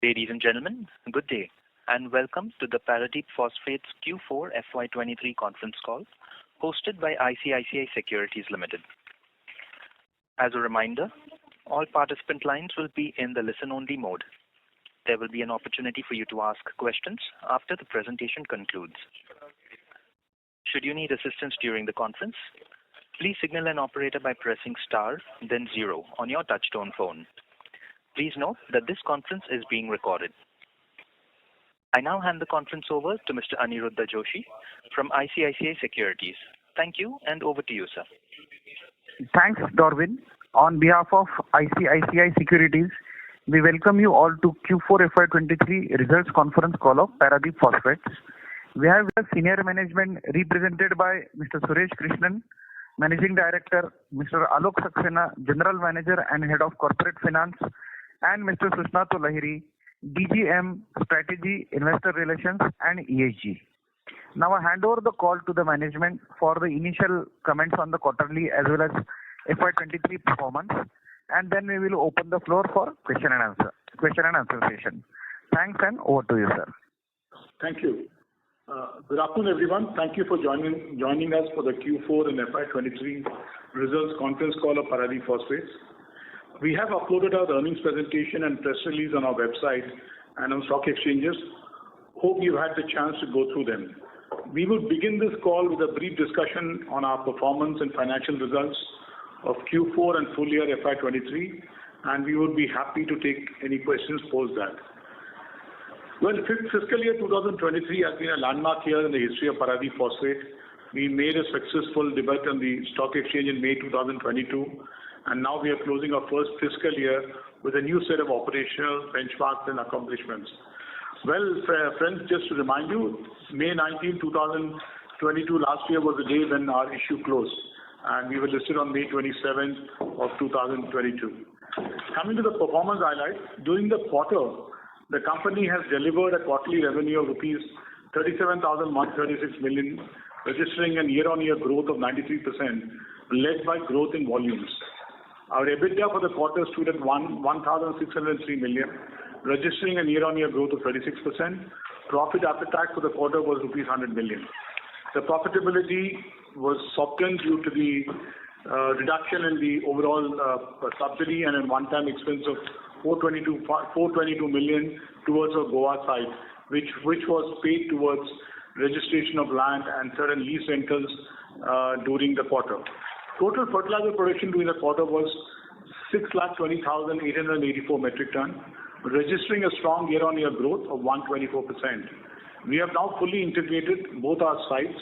Ladies and gentlemen, good day, and welcome to the Paradeep Phosphates Q4FY23 conference call hosted by ICICI Securities Limited. As a reminder, all participant lines will be in the listen-only mode. There will be an opportunity for you to ask questions after the presentation concludes. Should you need assistance during the conference, please signal an operator by pressing star, then 0 on your touchtone phone. Please note that this conference is being recorded. I now hand the conference over to Mr. Aniruddha Joshi from ICICI Securities. Thank you, and over to you, sir. Thanks, Darwin. On behalf of ICICI Securities, we welcome you all to Q4FY23 results conference call of Paradeep Phosphates. We have the senior management represented by Mr. Suresh Krishnan, Managing Director, Mr. Alok Saxena, General Manager and Head of Corporate Finance, and Mr. Susnato Lahiri, DGM, Strategy, Investor Relations and ESG. Now I hand over the call to the management for the initial comments on the quarterly as well as FY23 performance, and then we will open the floor for question and answer session. Thanks, and over to you, sir. Thank you. Good afternoon, everyone. Thank you for joining us for the Q4 and FY23 results conference call of Paradeep Phosphates. We have uploaded our earnings presentation and press release on our website and on stock exchanges. Hope you had the chance to go through them. We will begin this call with a brief discussion on our performance and financial results of Q4 and full year FY23, and we would be happy to take any questions post that. Well, fiscal year 2023 has been a landmark year in the history of Paradeep Phosphates. We made a successful debut on the stock exchange in May 2022, and now we are closing our first fiscal year with a new set of operational benchmarks and accomplishments. Well, friends, just to remind you, May 19, 2022 last year was the day when our issue closed, and we were listed on May 27 of 2022. Coming to the performance highlights, during the quarter, the company has delivered a quarterly revenue of rupees 37,136 million, registering a year-on-year growth of 93%, led by growth in volumes. Our EBITDA for the quarter stood at 1,603 million, registering a year-on-year growth of 36%. Profit after tax for the quarter was rupees 100 million. The profitability was softened due to the reduction in the overall subsidy and a one-time expense of 422 million towards our Goa site, which was paid towards registration of land and certain lease rentals during the quarter. Total fertilizer production during the quarter was 620,884 metric ton, registering a strong year-on-year growth of 124%. We have now fully integrated both our sites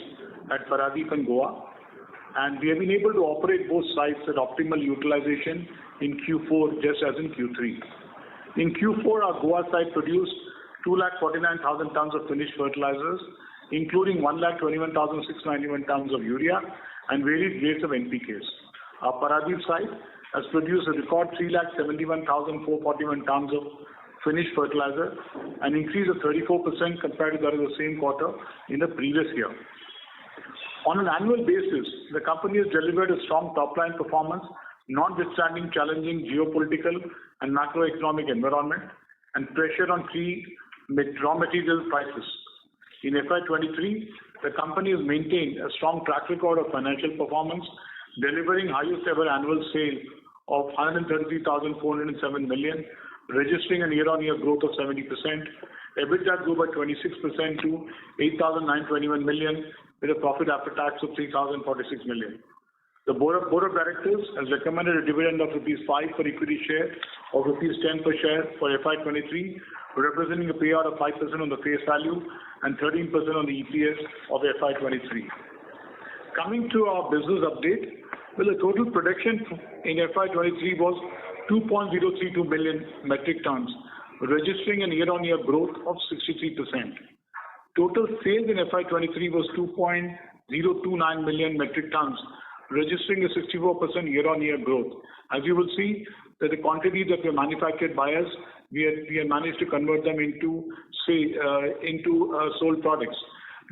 at Paradeep and Goa, and we have been able to operate both sites at optimal utilization in Q4 just as in Q3. In Q4, our Goa site produced 249,000 tons of finished fertilizers, including 121,691 tons of urea and various grades of NPKs. Our Paradeep site has produced a record 371,441 tons of finished fertilizer, an increase of 34% compared to that of the same quarter in the previous year. On an annual basis, the company has delivered a strong top-line performance, notwithstanding challenging geopolitical and macroeconomic environment and pressure on key raw material prices. In FY23, the company has maintained a strong track record of financial performance, delivering highest ever annual sale of 133,407 million, registering a year-on-year growth of 70%. EBITDA grew by 26% to 8,921 million, with a profit after tax of 3,046 million. The Board of Directors has recommended a dividend of rupees 5 per equity share or rupees 10 per share for FY23, representing a payout of 5% on the face value and 13% on the EPS of FY23. Coming to our business update, well, the total production in FY23 was 2.032 million metric tons, registering a year-on-year growth of 63%. Total sales in FY23 was 2.029 million metric tons, registering a 64% year-on-year growth. As you will see, that the quantities that were manufactured by us, we have managed to convert them into sold products.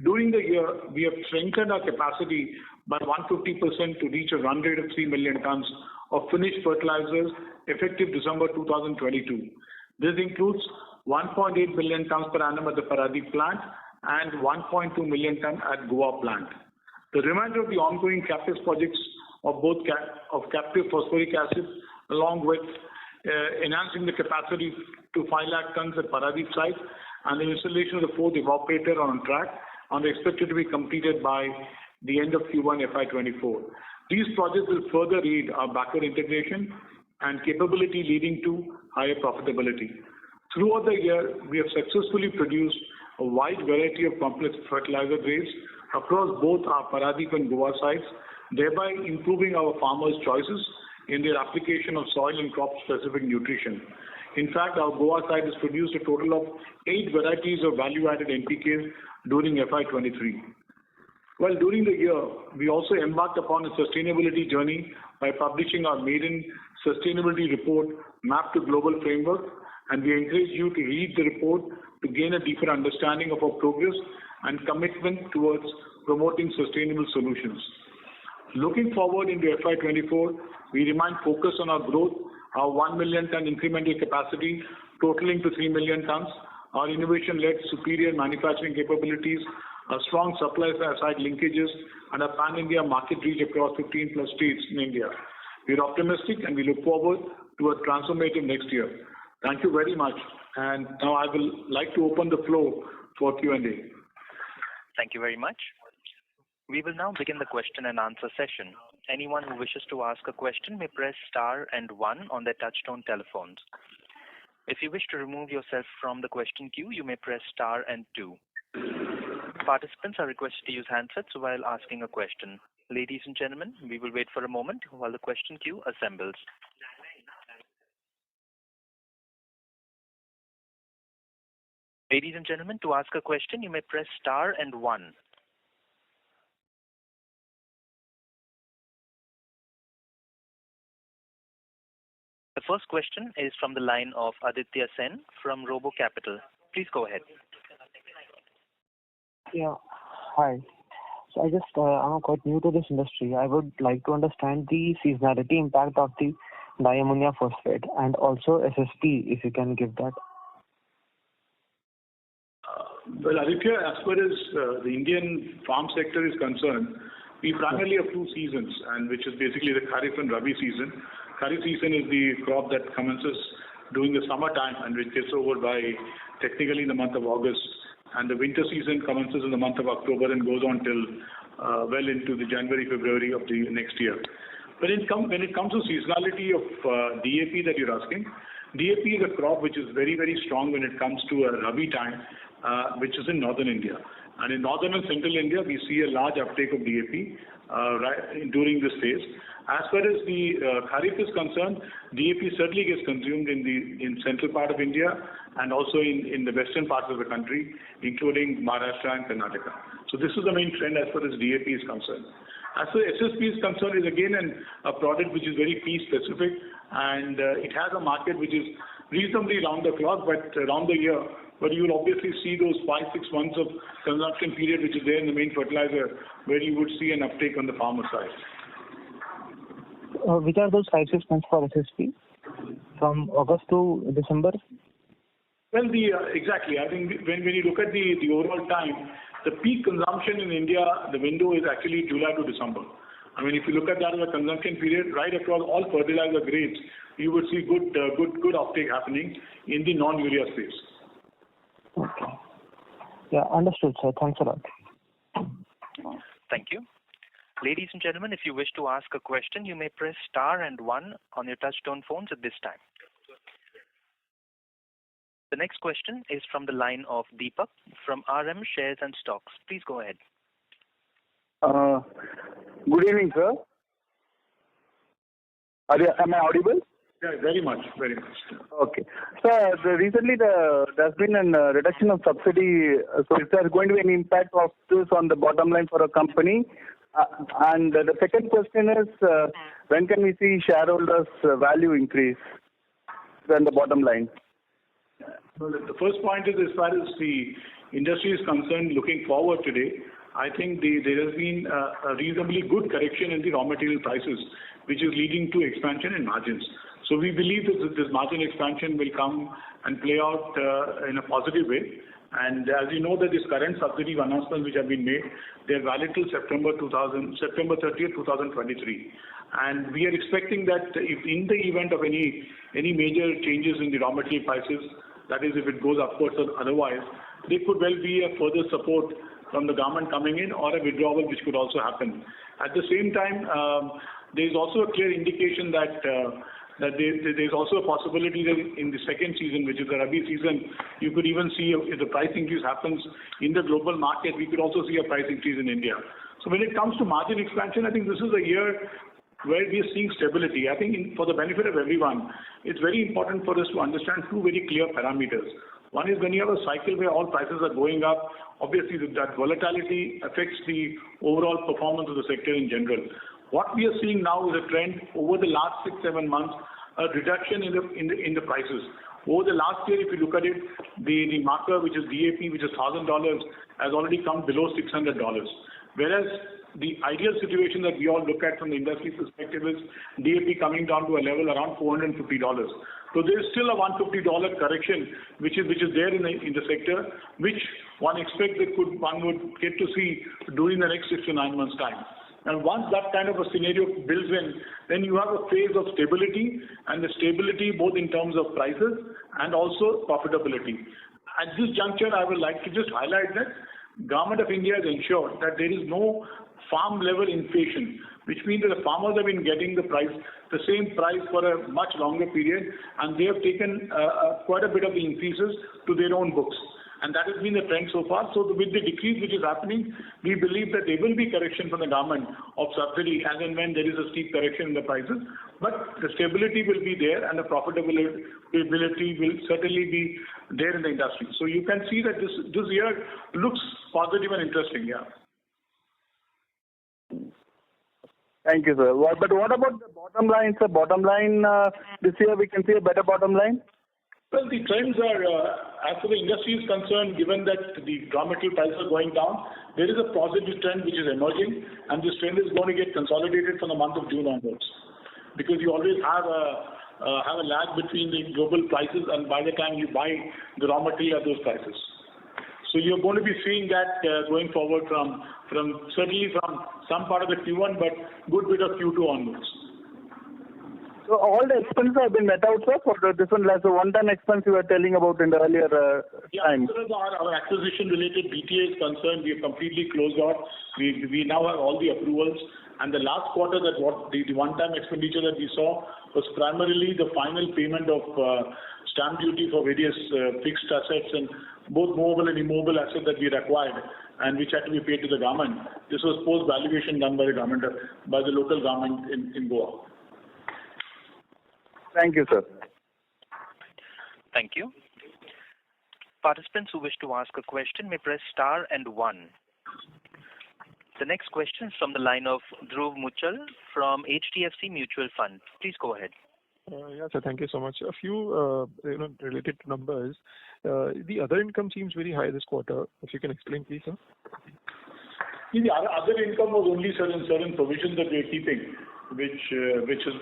During the year, we have strengthened our capacity by 150% to reach a run rate of 3 million tons of finished fertilizers effective December 2022. This includes 1.8 million tons per annum at the Paradeep plant and 1.2 million tons at Goa plant. The remainder of the ongoing captive projects of both captive phosphoric acid along with enhancing the capacity to 5 lakh tons at Paradeep site and the installation of the fourth evaporator are on track and are expected to be completed by the end of Q1 FY24. These projects will further aid our backward integration and capability leading to higher profitability. Throughout the year, we have successfully produced a wide variety of complex fertilizer grades across both our Paradeep and Goa sites, thereby improving our farmers' choices in their application of soil and crop-specific nutrition. In fact, our Goa site has produced a total of 8 varieties of value-added NPKs during FY23. Well, during the year, we also embarked upon a sustainability journey by publishing our maiden sustainability report, Map to Global Framework, and we encourage you to read the report to gain a deeper understanding of our progress and commitment towards promoting sustainable solutions. Looking forward into FY24, we remain focused on our growth, our 1 million ton incremental capacity totaling to 3 million tons, our innovation-led superior manufacturing capabilities, our strong supply side linkages, and a pan-India market reach across 15 plus states in India. We are optimistic and we look forward to a transformative next year. Thank you very much. And now I will like to open the floor for Q&A. Thank you very much. We will now begin the question and answer session. Anyone who wishes to ask a question may press star and 1 on their touchtone telephones. If you wish to remove yourself from the question queue, you may press star and 2. Participants are requested to use handsets while asking a question. Ladies and gentlemen, we will wait for a moment while the question queue assembles. Ladies and gentlemen, to ask a question, you may press star and 1. The first question is from the line of Aditya Sen from Robo Capital. Please go ahead. Yeah, hi. So I'm quite new to this industry. I would like to understand the seasonality impact of the diammonium phosphate and also SSP, if you can give that. Well, Aditya, as far as the Indian farm sector is concerned, we primarily have 2 seasons, and which is basically the Kharif and Rabi season. Kharif season is the crop that commences during the summertime and which gets over by technically in the month of August. And the winter season commences in the month of October and goes on till well into the January, February of the next year. But when it comes to seasonality of DAP that you're asking, DAP is a crop which is very, very strong when it comes to a Rabi time, which is in northern India. And in northern and central India, we see a large uptake of DAP during this phase. As far as the Kharif is concerned, DAP certainly gets consumed in central part of India and also in the western parts of the country, including Maharashtra and Karnataka. So this is the main trend as far as DAP is concerned. As far as SSP is concerned, is again a product which is very pea specific, and it has a market which is reasonably round the clock, but around the year. But you will obviously see those 5-6 months of consumption period which is there in the main fertilizer, where you would see an uptake on the farmer side. Which are those 5-6 months for SSP? From August to December? Well, exactly. I think when you look at the overall time, the peak consumption in India, the window is actually July to December. I mean, if you look at that as a consumption period, right across all fertilizer grades, you would see good uptake happening in the non-urea space. Okay. Yeah, understood, sir. Thanks a lot. Thank you. Ladies and gentlemen, if you wish to ask a question, you may press star and 1 on your touchtone phones at this time. The next question is from the line of Deepak from RM Shares and Stocks. Please go ahead. Good evening, sir. Am I audible? Yeah, very much. Okay. So recently there's been a reduction of subsidy. So is there going to be any impact of this on the bottom line for a company? And the second question is, when can we see shareholders' value increase than the bottom line? Well, the first point is, as far as the industry is concerned, looking forward today, I think there has been a reasonably good correction in the raw material prices, which is leading to expansion in margins. So we believe that this margin expansion will come and play out in a positive way. And as you know that this current subsidy announcements which have been made, they're valid till September 30th, 2023. And we are expecting that if in the event of any major changes in the raw material prices, that is if it goes upwards or otherwise, there could well be a further support from the government coming in or a withdrawal which could also happen. At the same time, there is also a clear indication that there's also a possibility that in the second season, which is the Rabi season, you could even see if the price increase happens in the global market, we could also see a price increase in India. So when it comes to margin expansion, I think this is a year where we are seeing stability. I think for the benefit of everyone, it's very important for us to understand two very clear parameters. One is when you have a cycle where all prices are going up, obviously that volatility affects the overall performance of the sector in general. What we are seeing now is a trend over the last 6-7 months, a reduction in the prices. Over the last year, if you look at it, the marker which is DAP, which is $1,000, has already come below $600. Whereas the ideal situation that we all look at from the industry perspective is DAP coming down to a level around $450. So there is still a $150 correction which is there in the sector, which one expects that one would get to see during the next 6 to 9 months' time. And once that kind of a scenario builds in, then you have a phase of stability, and the stability both in terms of prices and also profitability. At this juncture, I would like to just highlight that Government of India has ensured that there is no farm level inflation, which means that the farmers have been getting the same price for a much longer period, and they have taken quite a bit of the increases to their own books. And that has been the trend so far. So with the decrease which is happening, we believe that there will be correction from the government of subsidy as and when there is a steep correction in the prices. But the stability will be there and the profitability will certainly be there in the industry. So you can see that this year looks positive and interesting, yeah. Thank you, sir. But what about the bottom line, sir? Bottom line, this year we can see a better bottom line? Well, the trends are, as far the industry is concerned, given that the raw material prices are going down, there is a positive trend which is emerging, and this trend is going to get consolidated from the month of June onwards. Because you always have a lag between the global prices and by the time you buy the raw material at those prices. So you're going to be seeing that going forward from certainly from some part of the Q1, but good bit of Q2 onwards. So all the expenses have been met out, sir, for the different lines. So one-time expense you were telling about in the earlier time. As far as our acquisition-related BTA is concerned, we have completely closed out. We now have all the approvals. And the last quarter, that what the one-time expenditure that we saw was primarily the final payment of stamp duty for various fixed assets and both movable and immobile assets that we had acquired and which had to be paid to the government. This was post-valuation done by the local government in Goa. Thank you, sir. Thank you. Participants who wish to ask a question may press star and 1. The next question is from the line of Dhruv Muchal from HDFC Mutual Fund. Please go ahead. Yes, sir. Thank you so much. A few, related to numbers. The other income seems very high this quarter. If you can explain, please, sir. The other income was only certain provisions that we are keeping, which has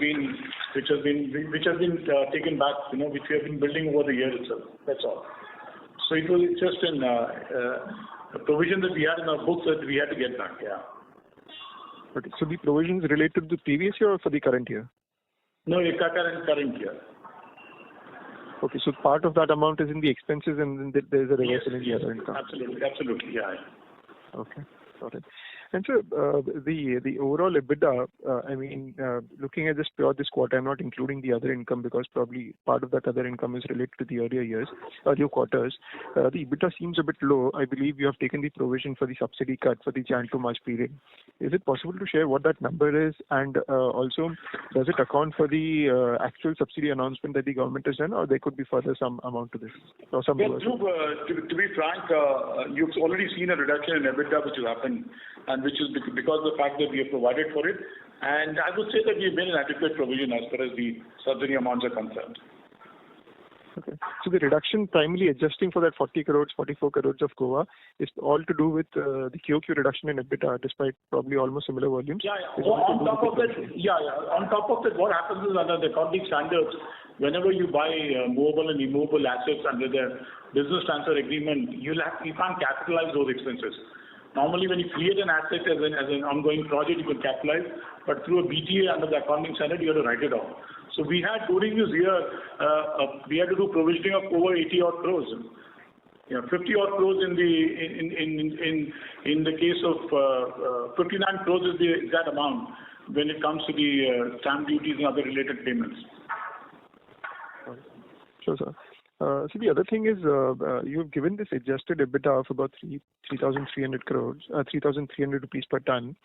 been taken back, which we have been building over the years itself. That's all. So it was just a provision that we had in our books that we had to get back. Yeah. Okay. So the provisions related to the previous year or for the current year? No, the current year. Okay. So part of that amount is in the expenses, and then there is a reversal in the other income. Absolutely. Yeah. Okay. Got it. And so the overall EBITDA, looking at this quarter, I'm not including the other income because probably part of that other income is related to the earlier quarters. The EBITDA seems a bit low. I believe you have taken the provision for the subsidy cut for the Jan to March period. Is it possible to share what that number is? And also, does it account for the actual subsidy announcement that the government has done, or there could be further some amount to this? Or some to be frank, you've already seen a reduction in EBITDA which has happened, and which is because of the fact that we have provided for it. And I would say that we've made an adequate provision as far as the subsidy amounts are concerned. Okay. So the reduction primarily adjusting for that 40 crores, 44 crores of Goa is all to do with the QOQ reduction in EBITDA despite probably almost similar volumes. On top of that, what happens is under the accounting standards, whenever you buy movable and immovable assets under the business transfer agreement, you can't capitalize those expenses. Normally, when you create an asset as an ongoing project, you can capitalize, but through a BTA under the accounting standard, you have to write it off. So we had during this year, we had to do provisioning of over 80 odd crores. 50 odd crores in the case of 59 crores is the exact amount when it comes to the stamp duties and other related payments. Sure, sir. So the other thing is, you've given this adjusted EBITDA of about 3,300 crores, 3,300 rupees per ton.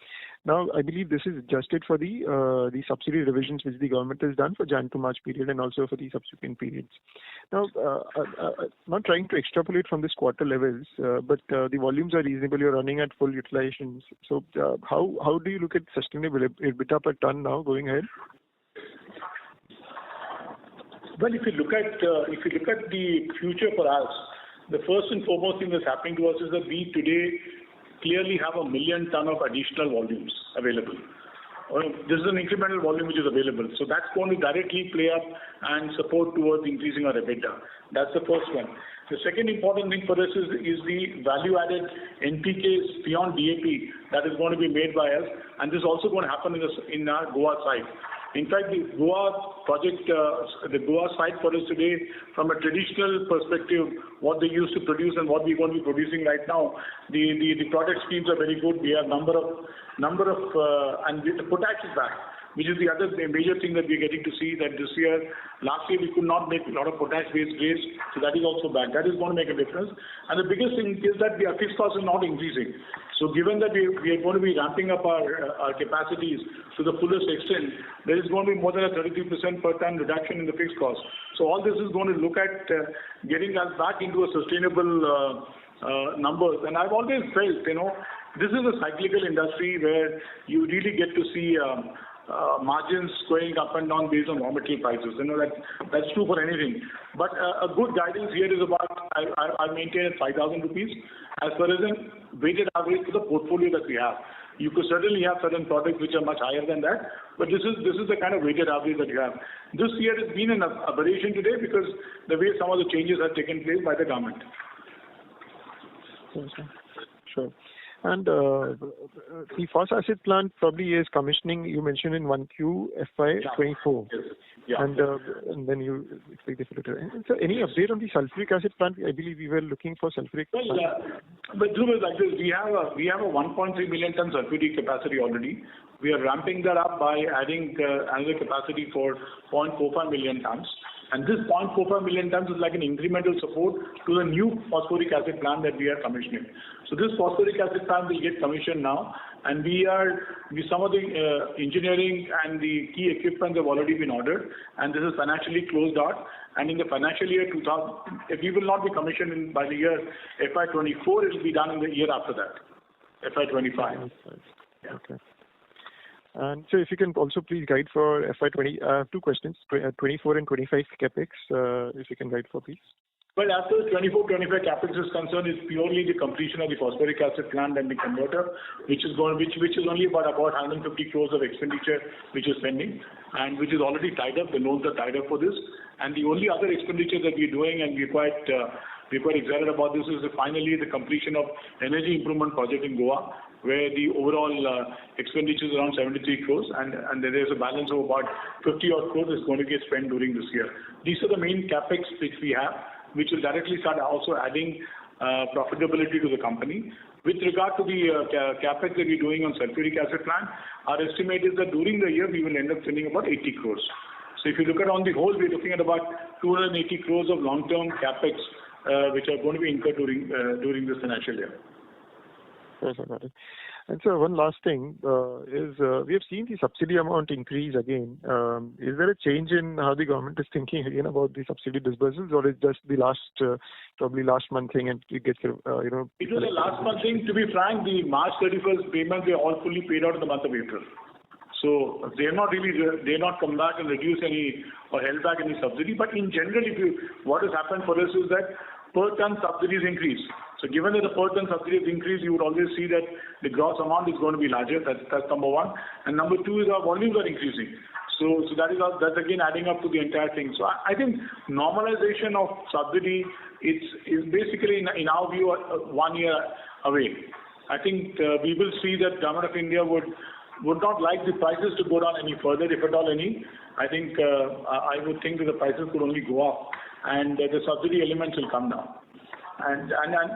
Now, I believe this is adjusted for the subsidy revisions which the government has done for Jan to March period and also for the subsequent periods. Now, not trying to extrapolate from this quarter levels, but the volumes are reasonable. You're running at full utilizations. So, how do you look at sustainable EBITDA per ton now going ahead? Well, if you look at the future for us, the first and foremost thing that's happening to us is that we today clearly have 1 million ton of additional volumes available. This is an incremental volume which is available. So that's going to directly play up and support towards increasing our EBITDA. That's the first one. The second important thing for us is the value-added NPKs beyond DAP that is going to be made by us, and this is also going to happen in our Goa site. In fact, the Goa project, the Goa site for us today, from a traditional perspective, what they used to produce and what we're going to be producing right now, the product schemes are very good. We have number of and the potash is back, which is the other major thing that we're getting to see that this year. Last year we could not make a lot of potash-based grades, so that is also back. That is going to make a difference. And the biggest thing is that our fixed costs are not increasing. So given that we are going to be ramping up our capacities to the fullest extent, there is going to be more than a 33% per ton reduction in the fixed cost. So all this is going to look at getting us back into a sustainable numbers. And I've always felt, this is a cyclical industry where you really get to see margins going up and down based on raw material prices. That's true for anything. But a good guidance here is about, I maintain at 5,000 rupees as far as a weighted average for the portfolio that we have. You could certainly have certain products which are much higher than that, but this is the kind of weighted average that you have. This year has been an aberration today because the way some of the changes have taken place by the government. Sure. And the phosphoric acid plant probably is commissioning, you mentioned in 1Q FY24. Yes. Yeah. And then you expect the filter. And so any update on the sulfuric acid plant? I believe we were looking for sulfuric. But Dhruv is like this. We have a 1.3 million ton sulfuric capacity already. We are ramping that up by adding another capacity for 0.45 million tons. And this 0.45 million tons is like an incremental support to the new phosphoric acid plant that we are commissioning. So this phosphoric acid plant will get commissioned now, and some of the engineering and the key equipment have already been ordered, and this is financially closed out. And in the financial year 2000, we will not be commissioned by the year FY24. It will be done in the year after that, FY25. Yeah. Okay. And so if you can also please guide for FY20, I have two questions, 24 and 25 capex, if you can guide for please. Well, as far as 24-25 capex is concerned, it's purely the completion of the phosphoric acid plant and the converter, which is only about 150 crores of expenditure, which is pending, and which is already tied up. The loans are tied up for this, and the only other expenditure that we're doing, and we're quite excited about this, is finally the completion of energy improvement project in Goa, where the overall expenditure is around 73 crores, and there is a balance of about 50 odd crores is going to get spent during this year. These are the main capex which we have, which will directly start also adding profitability to the company. With regard to the capex that we're doing on sulfuric acid plant, our estimate is that during the year we will end up spending about 80 crores. So if you look at on the whole, we're looking at about 280 crores of long-term capex, which are going to be incurred during this financial year. Yes, I got it. And so one last thing is we have seen the subsidy amount increase again. Is there a change in how the government is thinking again about the subsidy disbursals, or is just the probably last month thing and you get It was the last month thing. To be frank, the March 31st payments were all fully paid out in the month of April. So they have not come back and reduced any or held back any subsidy. But in general, what has happened for us is that per ton subsidies increase. So given that the per ton subsidies increase, you would always see that the gross amount is going to be larger. That's number one. And number two is our volumes are increasing. So that's again adding up to the entire thing. So I think normalization of subsidy is basically in our view 1 year away. I think we will see that Government of India would not like the prices to go down any further, if at all any. I think I would think that the prices could only go up, and the subsidy elements will come down. And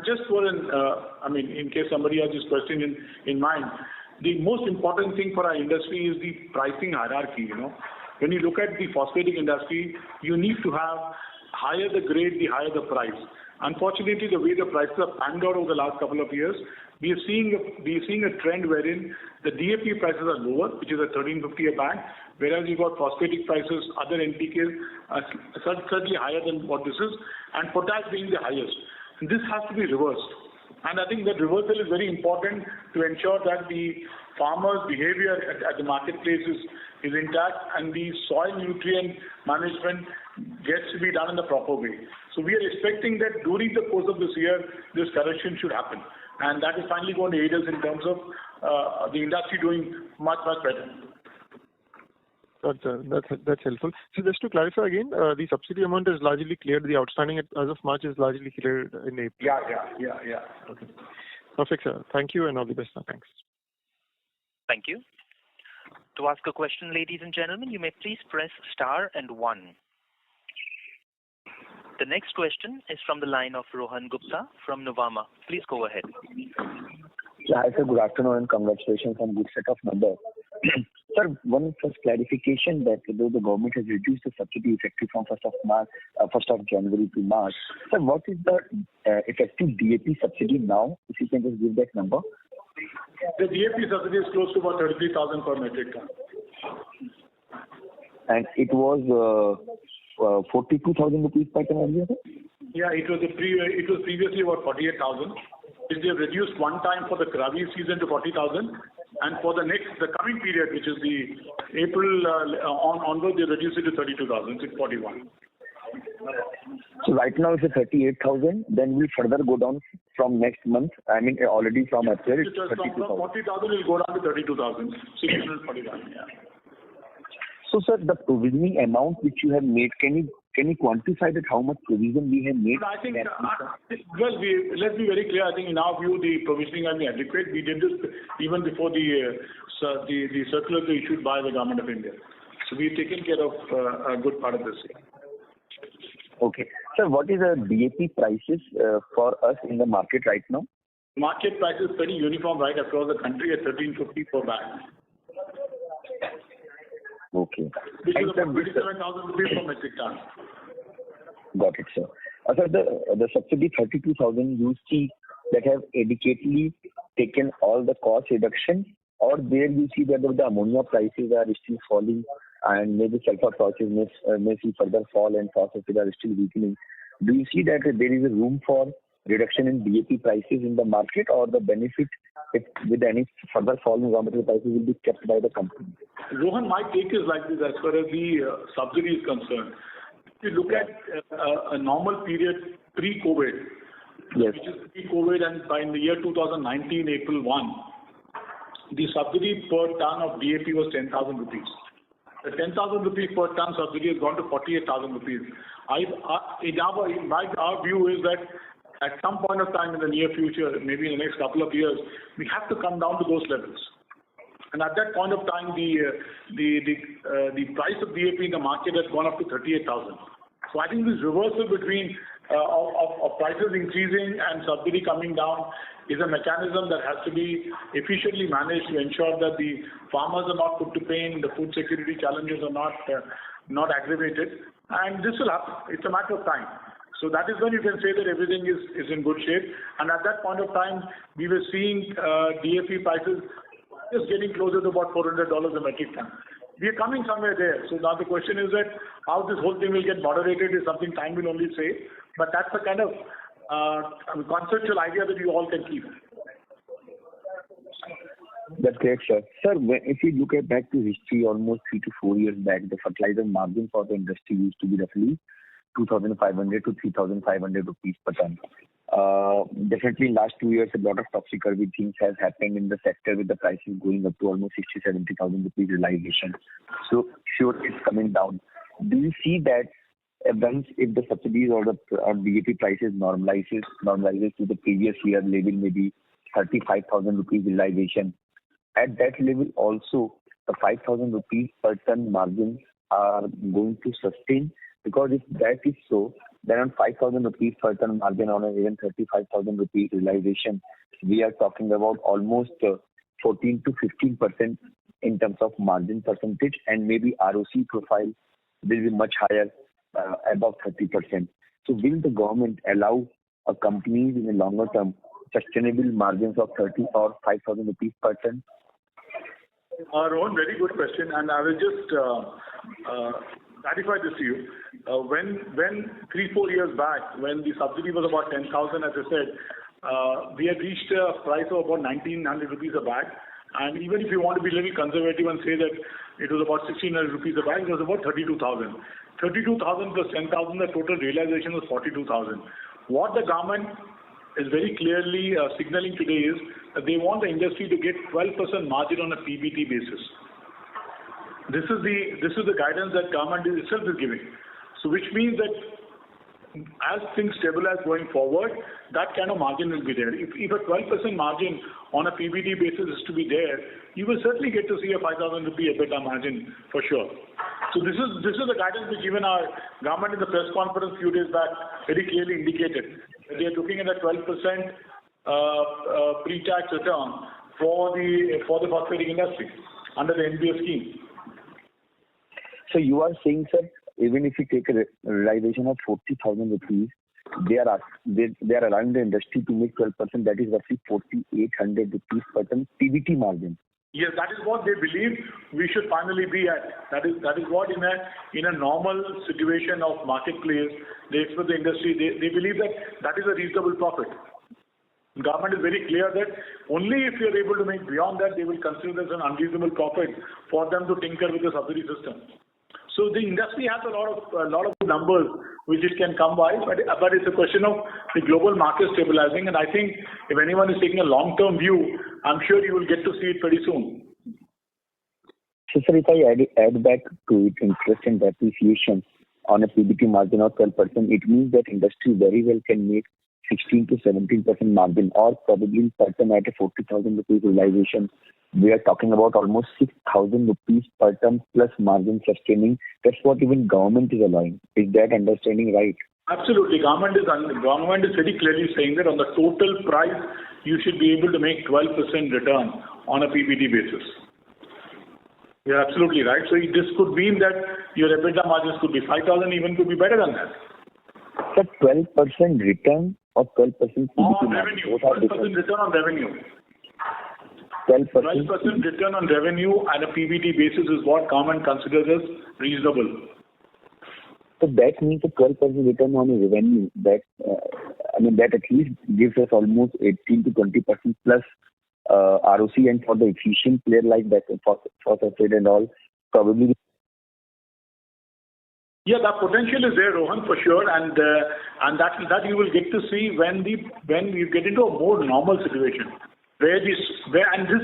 just for in case somebody has this question in mind, the most important thing for our industry is the pricing hierarchy. When you look at the phosphatic industry, you need to have higher the grade, the higher the price. Unfortunately, the way the prices have panned out over the last couple of years, we are seeing a trend wherein the DAP prices are lower, which is at 1350 a bag, whereas you've got phosphatic prices, other NPKs are certainly higher than what this is, and potash being the highest. And this has to be reversed. And I think that reversal is very important to ensure that the farmers' behavior at the marketplace is intact and the soil nutrient management gets to be done in the proper way. So we are expecting that during the course of this year, this correction should happen. And that is finally going to aid us in terms of the industry doing much, much better. That's helpful. So just to clarify again, the subsidy amount is largely cleared. The outstanding as of March is largely cleared in April. Yeah. Okay. Perfect, sir. Thank you and all the best, sir. Thanks. Thank you. To ask a question, ladies and gentlemen, you may please press star and 1. The next question is from the line of Rohan Gupta from Nuvama. Please go ahead. Hi, sir. Good afternoon and congratulations on good set of numbers. Sir, one first clarification that though the government has reduced the subsidy effective from 1st of January to March, sir, what is the effective DAP subsidy now? If you can just give that number. The DAP subsidy is close to about 33,000 per metric ton. And it was 42,000 rupees per ton earlier, sir? Yeah, it was previously about 48,000. Which they have reduced one time for the Rabi season to 40,000, and for the coming period, which is the April onward, they reduced it to 32,000, 641. So right now it's at 38,000. Then we'll further go down from next month. I mean, already from April, it's 32,000. From 40,000 will go down to 32,000, 641. Yeah. So, sir, the provisioning amount which you have made, can you quantify that how much provision we have made? I think, let's be very clear. I think in our view, the provisioning has been adequate. We did this even before the circular issued by the Government of India. So we've taken care of a good part of this. Okay. Sir, what is the DAP prices for us in the market right now? Market price is pretty uniform right across the country at 1350 per bag. Okay. Which is about 27,000 rupees per metric ton. Got it, sir. Sir, the subsidy 32,000, you see that have adequately taken all the cost reduction, or there you see that the ammonia prices are still falling and maybe sulfur prices may see further fall and phosphate are still weakening. Do you see that there is a room for reduction in DAP prices in the market, or the benefit with any further fall in raw material prices will be kept by the company? Rohan, my take is like this as far as the subsidy is concerned. If you look at a normal period pre-COVID, yes, which is pre-COVID, and by in the year 2019, April 1, the subsidy per ton of DAP was 10,000 rupees. The 10,000 rupees per ton subsidy has gone to 48,000 rupees. Our view is that at some point of time in the near future, maybe in the next couple of years, we have to come down to those levels. And at that point of time, the price of DAP in the market has gone up to 38,000. So I think this reversal between of prices increasing and subsidy coming down is a mechanism that has to be efficiently managed to ensure that the farmers are not put to pain, the food security challenges are not aggravated, and this will happen. It's a matter of time. So that is when you can say that everything is in good shape. And at that point of time, we were seeing DAP prices just getting closer to about $400 a metric ton. We are coming somewhere there. So now the question is that how this whole thing will get moderated is something time will only say. But that's the kind of conceptual idea that you all can keep. That That's great, sir. Sir, if you look at back to history, almost 3 to 4 years back, the fertilizer margin for the industry used to be roughly 2,500 to 3,500 rupees per ton. Definitely in last 2 years, a lot of topsy-turvy things has happened in the sector with the prices going up to almost 60,000-70,000 rupees realization. So sure, it's coming down. Do you see that once if the subsidies or the DAP prices normalizes to the previous year level, maybe 35,000 rupees realization, at that level also the 5,000 rupees per ton margins are going to sustain? Because if that is so, then on 5,000 rupees per ton margin on even 35,000 rupees realization, we are talking about almost 14 to 15% in terms of margin percentage, and maybe ROC profile will be much higher, above 30%. So will the government allow companies in the longer term sustainable margins of 30 or 5,000 rupees per ton? Rohan, very good question, and I will just clarify this to you. When 3-4 years back, when the subsidy was about 10,000, as I said, we had reached a price of about 1,900 rupees a bag. And even if you want to be a little conservative and say that it was about 1,600 rupees a bag, it was about 32,000. 32,000 plus 10,000, the total realization was 42,000. What the government is very clearly signaling today is that they want the industry to get 12% margin on a PBT basis. This is the guidance that government itself is giving. So which means that as things stabilize going forward, that kind of margin will be there. If a 12% margin on a PBT basis is to be there, you will certainly get to see a 5,000 rupee EBITDA margin for sure. So this is the guidance which even our government in the press conference a few days back very clearly indicated. That they are looking at a 12% pre-tax return for the phosphatic industry under the NBS scheme. So you are saying, sir, even if you take a realization of 40,000 rupees, they are allowing the industry to make 12%. That is roughly 4,800 rupees per ton PBT margin. Yes, that is what they believe we should finally be at. That is what in a normal situation of marketplace, they expect the industry. They believe that is a reasonable profit. The government is very clear that only if you are able to make beyond that, they will consider this an unreasonable profit for them to tinker with the subsidy system. So the industry has a lot of numbers which it can come by, but it's a question of the global market stabilizing. And I think if anyone is taking a long-term view, I'm sure you will get to see it pretty soon. So, sir, if I add back to it interest and depreciation on a PBT margin of 12%, it means that industry very well can make 16 to 17% margin, or probably per ton at a 40,000 rupees realization. We are talking about almost 6,000 rupees per ton plus margin sustaining. That's what even government is allowing. Is that understanding right? Absolutely. Government is very clearly saying that on the total price, you should be able to make 12% return on a PBT basis. You're absolutely right. So this could mean that your EBITDA margins could be 5,000, even could be better than that. So 12% return or 12% PBT on margin? revenue. 12% return on revenue. 12% return on revenue on a PBT basis is what government considers as reasonable. So that means a 12% return on revenue. That that at least gives us almost 18 to 20% plus ROC, and for the efficient player like that, phosphate and all, probably. Yeah, that potential is there, Rohan, for sure, and that you will get to see when you get into a more normal situation. Where this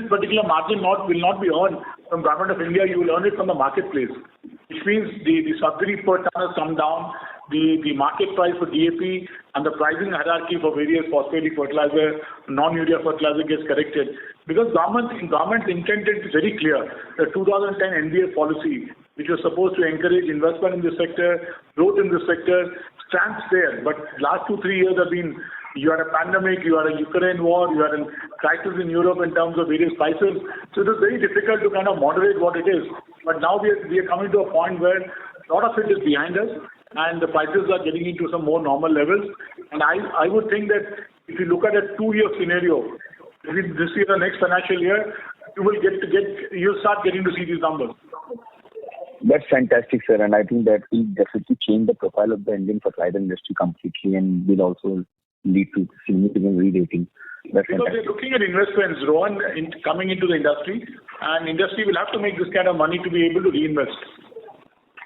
particular margin will not be earned from Government of India, you will earn it from the marketplace, which means the subsidy per ton has come down, the market price for DAP and the pricing hierarchy for various phosphatic fertilizer, non-urea fertilizer gets corrected. Because government intent is very clear. The 2010 NBS policy, which was supposed to encourage investment in this sector, growth in this sector, stands there. But last 2-3 years have been, you had a pandemic, you had a Ukraine war, you had a crisis in Europe in terms of various prices. So it is very difficult to kind of moderate what it is. But now we are coming to a point where a lot of it is behind us and the prices are getting into some more normal levels. And I would think that if you look at a 2-year scenario, between this year and next financial year, you'll start getting to see these numbers. That's fantastic, sir, and I think that will definitely change the profile of the Indian fertilizer industry completely, and will also lead to significant re-rating. Because they're looking at investments, Rohan, coming into the industry, and industry will have to make this kind of money to be able to reinvest.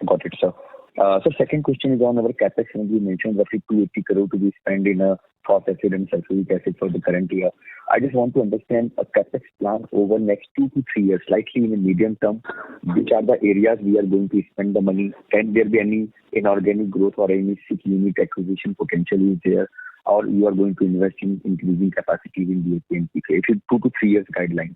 Got it, sir. So second question is on our capex, and you mentioned roughly 280 crore to be spent in phosphate and sulfuric acid for the current year. I just want to understand a capex plan over next 2 to 3 years, slightly in the medium term. Which are the areas we are going to spend the money? Can there be any inorganic growth or any unit acquisition potentially there? Or you are going to invest in increasing capacity in DAP and PK? It is 2 to 3 years guideline.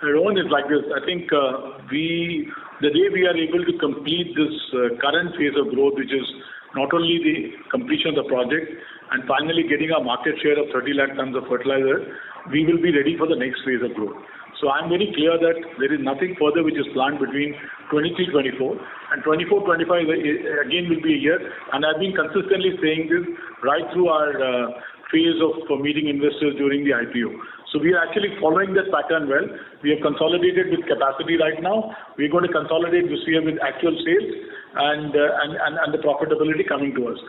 Rohan, is like this. I think the day we are able to complete this current phase of growth, which is not only the completion of the project and finally getting our market share of 30 lakh tons of fertilizer, we will be ready for the next phase of growth. So I'm very clear that there is nothing further which is planned between 23-24, and 24-25 again will be a year. And I've been consistently saying this right through our phase of meeting investors during the IPO. So we are actually following that pattern well. We have consolidated with capacity right now. We're going to consolidate this year with actual sales and the profitability coming to us.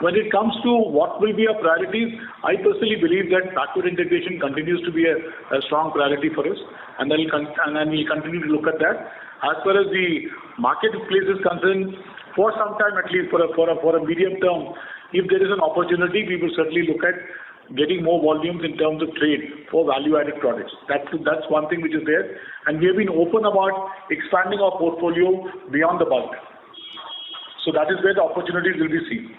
When it comes to what will be our priorities, I personally believe that backward integration continues to be a strong priority for us, and then we'll continue to look at that. As far as the marketplace is concerned, for some time at least, for a medium term, if there is an opportunity, we will certainly look at getting more volumes in terms of trade for value-added products. That's one thing which is there, and we have been open about expanding our portfolio beyond the bulk. So that is where the opportunities will be seen.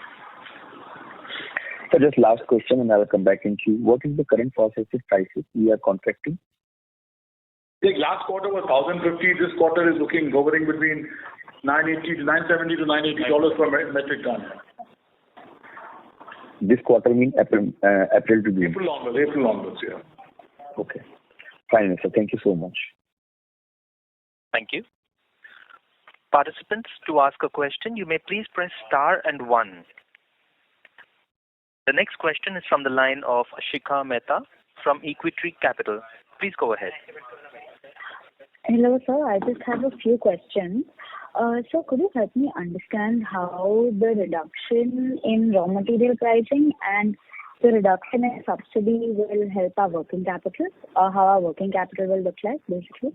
So just last question, and I will come back into you. What is the current phosphate prices we are contracting? The last quarter was 1,050. This quarter is hovering between $970 to $980 per metric ton. This quarter means April to June. April onwards, yeah. Okay. Fine, sir. Thank you so much. Thank you. Participants, to ask a question, you may please press star and 1. The next question is from the line of Shikha Mehta from Equitree Capital. Please go ahead. Hello, sir. I just have a few questions. So could you help me understand how the reduction in raw material pricing and the reduction in subsidy will help our working capital, or how our working capital will look like, basically?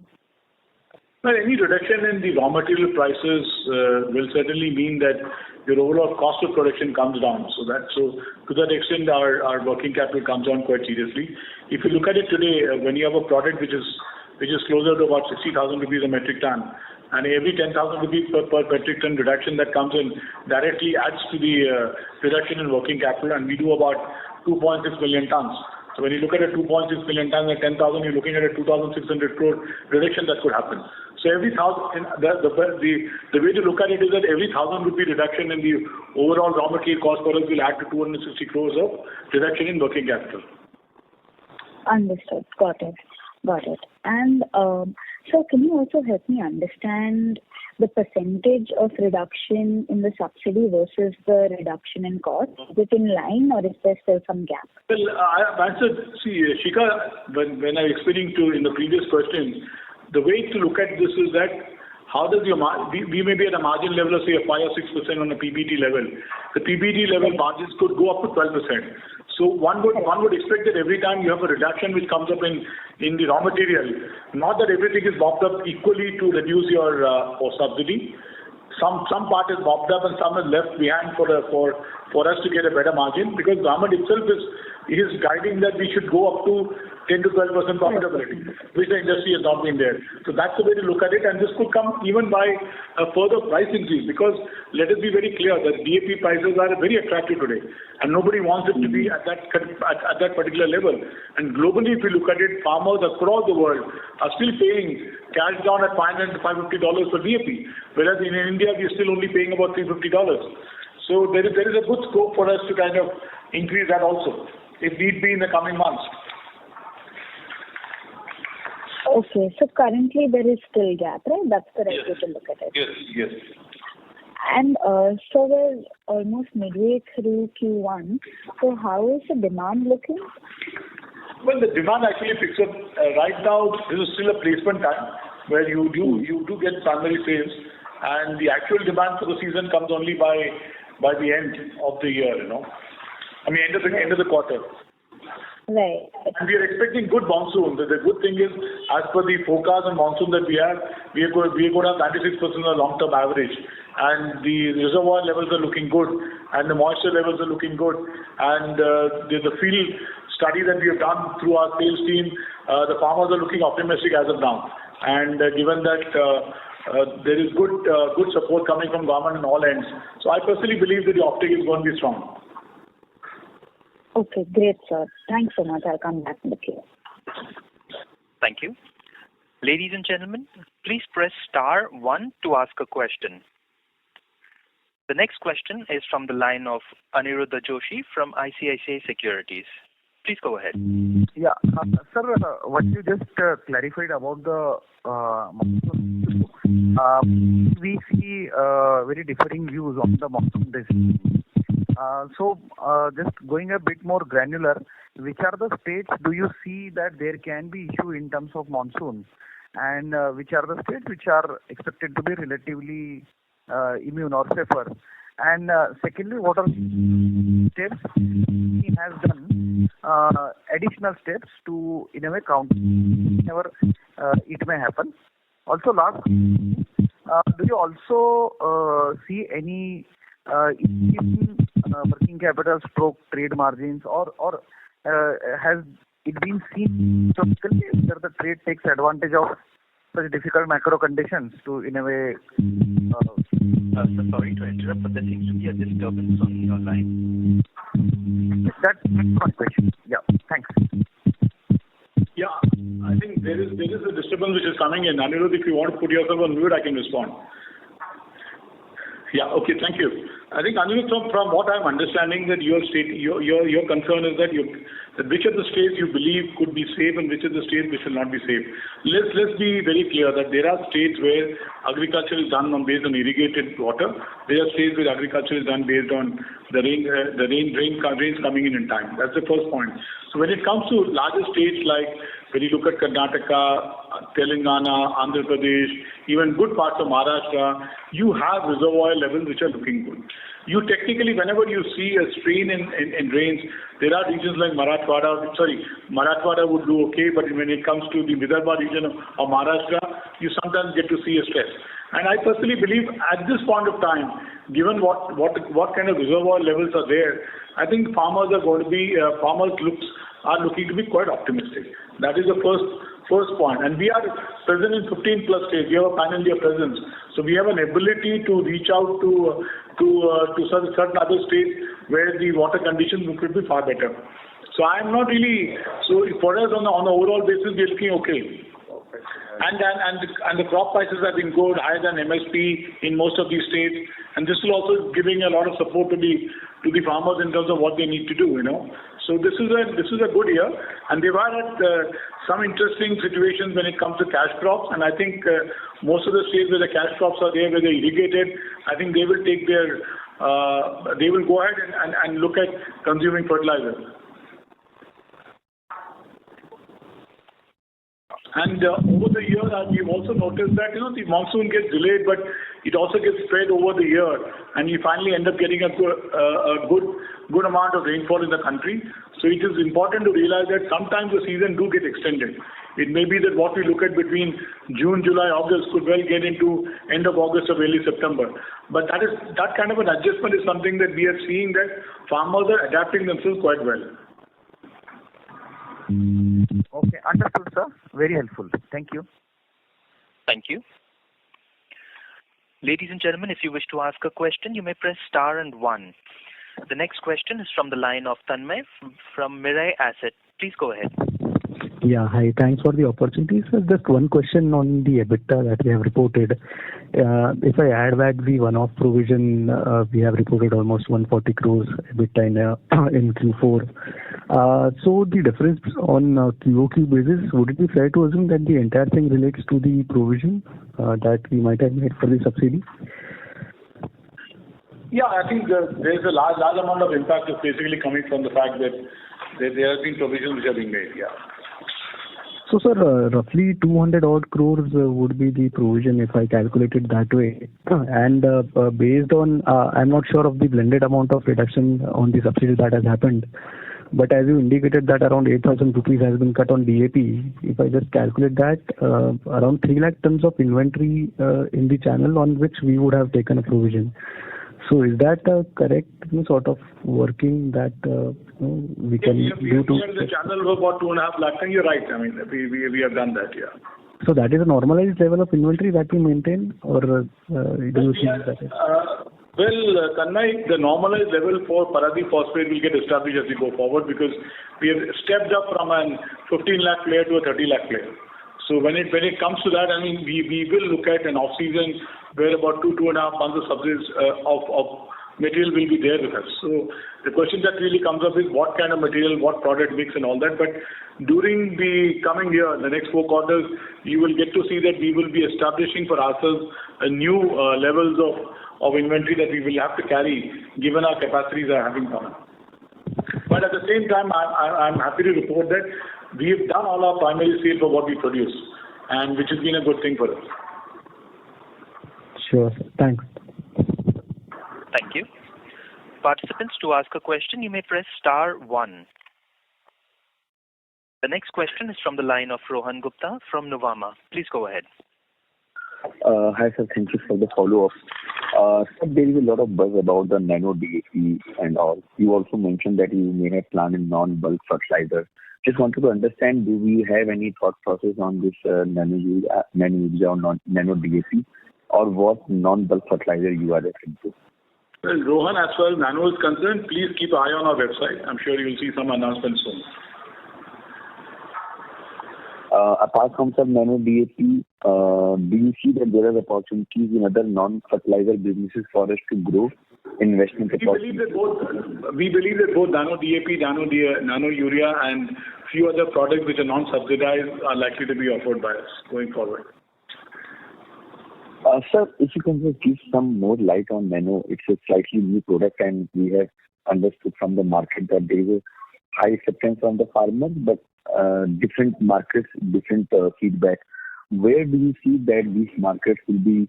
Well, any reduction in the raw material prices will certainly mean that your overall cost of production comes down. So to that extent, our working capital comes down quite seriously. If you look at it today, when you have a product which is closer to about 60,000 rupees a metric ton, and every 10,000 rupees per metric ton reduction that comes in directly adds to the reduction in working capital, and we do about 2.6 million tons. So when you look at a 2.6 million tons at 10,000, you're looking at a 2,600 crore reduction that could happen. So every thousand, the way to look at it is that every 1,000 rupee reduction in the overall raw material cost for us will add to 260 crores of reduction in working capital. Understood. Got it. And so can you also help me understand the percentage of reduction in the subsidy versus the reduction in cost? Is it in line, or is there still some gap? Well, I have answered. See, Shikha, when I was explaining to in the previous question, the way to look at this is that how does your we may be at a margin level of say a 5 or 6% on a PBT level. The PBT level margins could go up to 12%. So one would expect that every time you have a reduction which comes up in the raw material, not that everything is mopped up equally to reduce your subsidy. Some part is mopped up and some is left behind for us to get a better margin, because government itself is guiding that we should go up to 10 to 12% profitability, which the industry has not been there. So that's the way to look at it, and this could come even by a further price increase, because let us be very clear that DAP prices are very attractive today, and nobody wants it to be at that particular level. And globally, if you look at it, farmers across the world are still paying cash down at $500 to $550 for DAP, whereas in India we are still only paying about $350. So there is a good scope for us to kind of increase that also, if need be, in the coming months. Okay, so currently there is still gap, right? That's the right way to look at it. Yes. And so we're almost midway through Q1. So how is the demand looking? Well, the demand actually picks up. Right now, this is still a placement time where you do get primary sales, and the actual demand for the season comes only by the end of the year, end of the quarter. Right. And we are expecting good monsoon. The good thing is, as per the forecast and monsoon that we are going to have 96% of the long-term average. And the reservoir levels are looking good, and the moisture levels are looking good. And the field study that we have done through our sales team, the farmers are looking optimistic as of now. And given that there is good support coming from government on all ends, so I personally believe that the optic is going to be strong. Okay, great, sir. Thanks so much. I'll come back in the queue. Thank you. Ladies and gentlemen, please press star 1 to ask a question. The next question is from the line of Aniruddha Joshi from ICICI Securities. Please go ahead. Yeah, sir, what you just clarified about the monsoon, we see very differing views on the monsoon this year. So, just going a bit more granular, which are the states do you see that there can be issue in terms of monsoon, and which are the states which are expected to be relatively immune or safer? And secondly, what are steps he has done, additional steps to in a way counter whenever it may happen? Also, last, do you also see any working capital stroke trade margins, or has it been seen historically whether the trade takes advantage of such difficult macro conditions to in a way? So sorry to interrupt, but there seems to be a disturbance on your line. That's my question. Yeah, thanks. Yeah, I think there is a disturbance which is coming in. Anirudh, if you want to put yourself on mute, I can respond. Yeah, okay, thank you. I think, Anirudh, from what I'm understanding, that your concern is that which of the states you believe could be safe and which of the states which will not be safe. Let's be very clear that there are states where agriculture is done based on irrigated water. There are states where agriculture is done based on the rains coming in time. That's the first point. So when it comes to larger states like when you look at Karnataka, Telangana, Andhra Pradesh, even good parts of Maharashtra, you have reservoir levels which are looking good. You technically, whenever you see a strain in rains, there are regions like Marathwada would do okay, but when it comes to the Vidarbha region of Maharashtra, you sometimes get to see a stress. And I personally believe at this point of time, given what kind of reservoir levels are there, I think farmers are looking to be quite optimistic. That is the first point. And we are present in 15 plus states. We have a pan-India presence. So we have an ability to reach out to certain other states where the water conditions could be far better. So I'm not really, so for us on an overall basis, we're looking okay. And the crop prices have been good, higher than MSP in most of these states, and this will also giving a lot of support to the farmers in terms of what they need to do. So this is a good year, and they've had some interesting situations when it comes to cash crops, and I think most of the states where the cash crops are there, where they're irrigated, I think they will take they will go ahead and look at consuming fertilizer. And over the year, we've also noticed that the monsoon gets delayed, but it also gets spread over the year, and you finally end up getting a good amount of rainfall in the country. So it is important to realize that sometimes the season do get extended. It may be that what we look at between June, July, August could well get into end of August or early September. But that kind of an adjustment is something that we are seeing that farmers are adapting themselves quite well. Okay, understood, sir. Very helpful. Thank you. Thank you. Ladies and gentlemen, if you wish to ask a question, you may press star and 1. The next question is from the line of Tanmay from Mirae Asset. Please go ahead. Yeah, hi. Thanks for the opportunity. So just one question on the EBITDA that we have reported. If I add back the one-off provision, we have reported almost 140 crores EBITDA in Q4. So the difference on QOQ basis, would it be fair to assume that the entire thing relates to the provision that we might have made for the subsidy? Yeah, I think there's a large amount of impact is basically coming from the fact that there have been provisions which have been made, yeah. So, sir, roughly 200 odd crores would be the provision if I calculate it that way. And based on, I'm not sure of the blended amount of reduction on the subsidy that has happened. But as you indicated that around 8,000 rupees has been cut on DAP, if I just calculate that, around 3 lakh tons of inventory in the channel on which we would have taken a provision. So is that correct sort of working that we can do to... The channel of about 2.5 lakh, and you're right. I mean, we have done that, yeah. So that is a normalized level of inventory that we maintain, or do you think that is... Well, Tanmay, the normalized level for Paradeep Phosphate will get established as we go forward because we have stepped up from a 15 lakh player to a 30 lakh player. So when it comes to that, I mean, we will look at an off-season where about 2.5 months of subsidies of material will be there with us. So the question that really comes up is what kind of material, what product mix and all that. But during the coming year, the next 4 quarters, you will get to see that we will be establishing for ourselves a new levels of inventory that we will have to carry given our capacities are having come. But at the same time, I'm happy to report that we have done all our primary sale for what we produce, and which has been a good thing for us. Sure, sir. Thanks. Thank you. Participants, to ask a question, you may press star 1. The next question is from the line of Rohan Gupta from Nuvama. Please go ahead. Hi, sir. Thank you for the follow-up. Sir, there is a lot of buzz about the nano DAP and all. You also mentioned that you may have planned a non-bulk fertilizer. Just wanted to understand, do we have any thought process on this nano urea or nano DAP, or what non-bulk fertilizer you are referring to? Well, Rohan, as far as nano is concerned, please keep an eye on our website. I'm sure you will see some announcements soon. Apart from some nano DAP, do you see that there are opportunities in other non-fertilizer businesses for us to grow investment opportunities? We believe that both nano DAP, nano urea and few other products which are non-subsidized are likely to be offered by us going forward. Sir, if you can just give some more light on nano, it's a slightly new product and we have understood from the market that there is a high acceptance from the farmers, but different markets, different feedback. Where do you see that these markets will be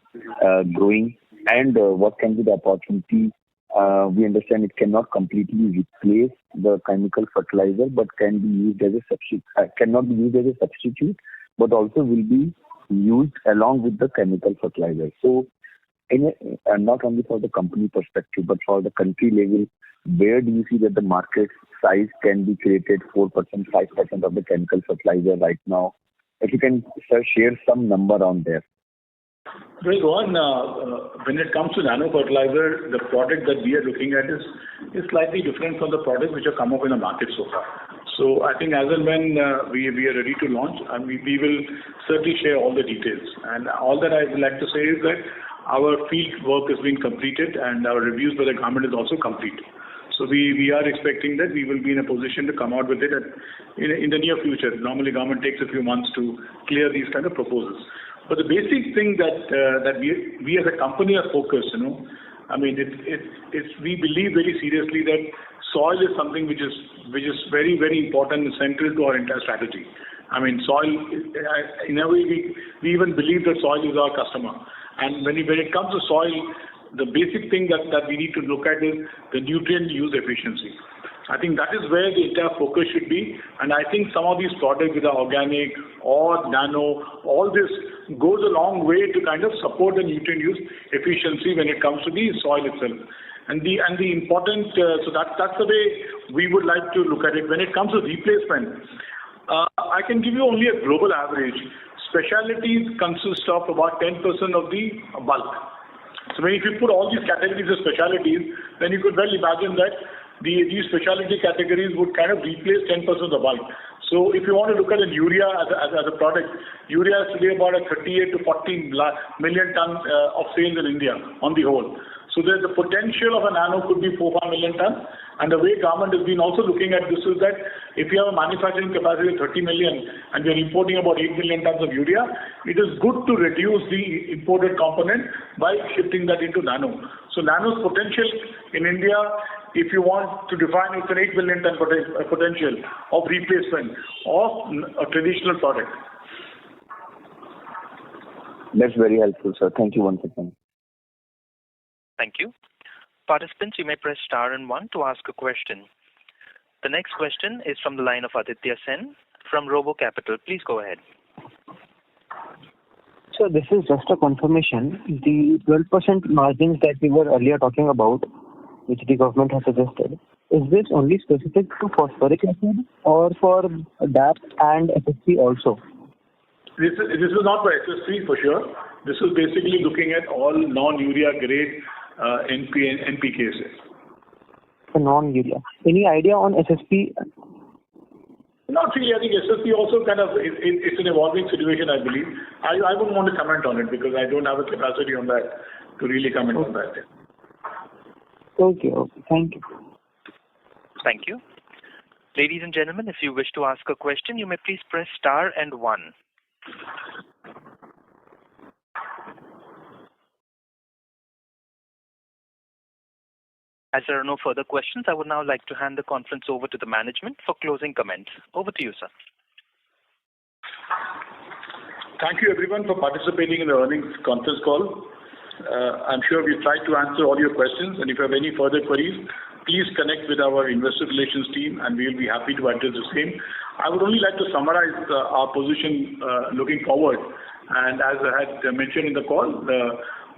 growing, and what can be the opportunity? We understand it cannot completely replace the chemical fertilizer, but can be used as a substitute. Cannot be used as a substitute, but also will be used along with the chemical fertilizer. So, not only for the company perspective, but for the country level, where do you see that the market size can be created 4%, 5% of the chemical fertilizer right now? If you can, sir, share some number on there. Well, Rohan, when it comes to nano fertilizer, the product that we are looking at is slightly different from the products which have come up in the market so far. So I think as and when we are ready to launch, and we will certainly share all the details. And all that I would like to say is that our field work has been completed and our reviews by the government is also complete. So we are expecting that we will be in a position to come out with it in the near future. Normally, government takes a few months to clear these kind of proposals. But the basic thing that we as a company are focused, I mean, we believe very seriously that soil is something which is very, very important and central to our entire strategy. I mean, soil, in a way, we even believe that soil is our customer. And when it comes to soil, the basic thing that we need to look at is the nutrient use efficiency. I think that is where the entire focus should be. And I think some of these products, whether organic or nano, all this goes a long way to kind of support the nutrient use efficiency when it comes to the soil itself. And the important, so that's the way we would like to look at it. When it comes to replacement, I can give you only a global average. Specialties consist of about 10% of the bulk. So if you put all these categories as specialties, then you could well imagine that these specialty categories would kind of replace 10% of the bulk. So if you want to look at an urea as a product, urea is today about a 38 to 40 million ton of sales in India on the whole. So the potential of a nano could be 4-5 million tons. And the way government has been also looking at this is that if you have a manufacturing capacity of 30 million and we are importing about 8 million tons of urea, it is good to reduce the imported component by shifting that into nano. So nano's potential in India if you want to define it's an 8 million ton potential of replacement of a traditional product. That's very helpful, sir. Thank you once again. Thank you. Participants, you may press star and 1 to ask a question. The next question is from the line of Aditya Sen from Robo Capital. Please go ahead. So this is just a confirmation. The 12% margins that we were earlier talking about, which the government has suggested, is this only specific to phosphoric acid or for DAP and SSP also? This is not for SSP for sure. This is basically looking at all non-urea grade NPKs. For non-urea. Any idea on SSP? Not really. I think SSP also kind of, it's an evolving situation, I believe. I wouldn't want to comment on it because I don't have a capacity on that to really comment on that. Okay. Thank you. Thank you. Ladies and gentlemen, if you wish to ask a question, you may please press star and 1. As there are no further questions, I would now like to hand the conference over to the management for closing comments. Over to you, sir. Thank you everyone for participating in the earnings conference call. I'm sure we've tried to answer all your questions, and if you have any further queries, please connect with our investor relations team and we will be happy to address the same. I would only like to summarize our position looking forward. And as I had mentioned in the call,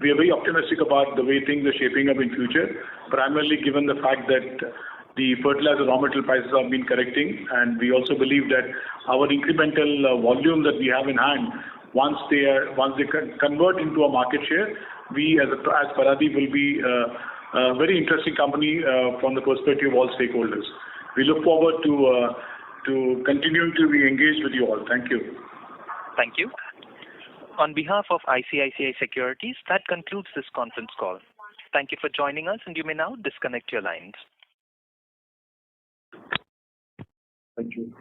we are very optimistic about the way things are shaping up in future, primarily given the fact that the fertilizer raw material prices have been correcting, and we also believe that our incremental volume that we have in hand, once they convert into a market share, we as Paradeep will be a very interesting company from the perspective of all stakeholders. We look forward to continuing to be engaged with you all. Thank you. Thank you. On behalf of ICICI Securities, that concludes this conference call. Thank you for joining us, and you may now disconnect your lines. Thank you.